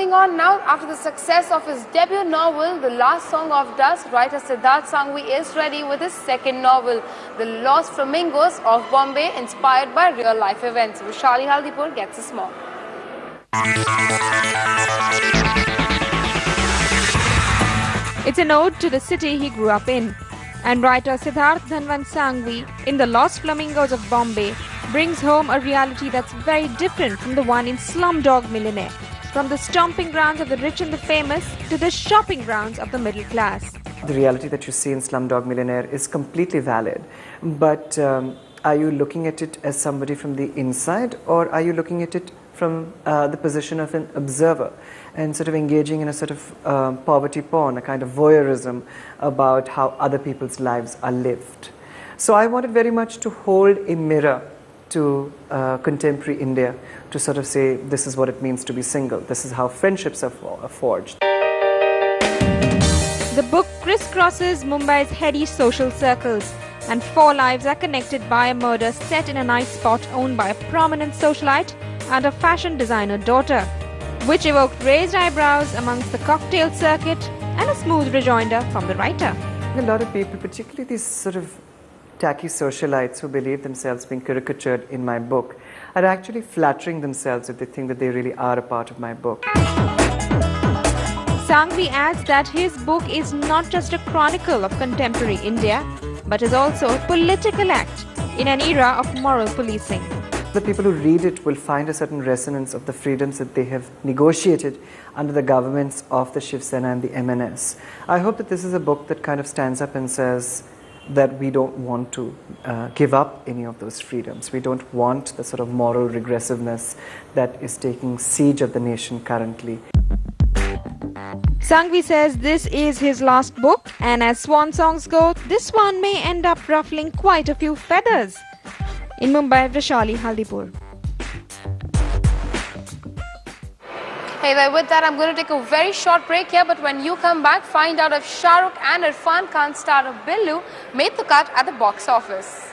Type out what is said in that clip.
moving on now, after the success of his debut novel, The Last Song of Dusk, writer Siddharth Shanghvi is ready with his second novel, The Lost Flamingoes of Bombay, inspired by real-life events. Vishali Haldipur gets us more. It's an ode to the city he grew up in. And writer Siddharth Dhanvant Shanghvi in The Lost Flamingoes of Bombay brings home a reality that's very different from the one in Slumdog Millionaire. From the stomping grounds of the rich and the famous to the shopping grounds of the middle class. The reality that you see in Slumdog Millionaire is completely valid, but are you looking at it as somebody from the inside, or are you looking at it from the position of an observer and sort of engaging in a sort of poverty porn, a kind of voyeurism about how other people's lives are lived? So I wanted very much to hold a mirror to contemporary India, to sort of say, this is what it means to be single, this is how friendships are forged. The book crisscrosses Mumbai's heady social circles, and 4 lives are connected by a murder set in a night spot owned by a prominent socialite and a fashion designer daughter, which evoked raised eyebrows amongst the cocktail circuit and a smooth rejoinder from the writer. A lot of people, particularly these sort of tacky socialites who believe themselves being caricatured in my book, are actually flattering themselves if they think that they really are a part of my book. Shanghvi adds that his book is not just a chronicle of contemporary India, but is also a political act in an era of moral policing. The people who read it will find a certain resonance of the freedoms that they have negotiated under the governments of the Shiv Sena and the MNS. I hope that this is a book that kind of stands up and says that we don't want to give up any of those freedoms. We don't want the sort of moral regressiveness that is taking siege of the nation currently. Shanghvi says this is his last book, and as swan songs go, this one may end up ruffling quite a few feathers. In Mumbai, Vishali Haldipur. Hey there, with that I'm going to take a very short break here, but when you come back, find out if Shah Rukh and Irfan Khan star of Billu made the cut at the box office.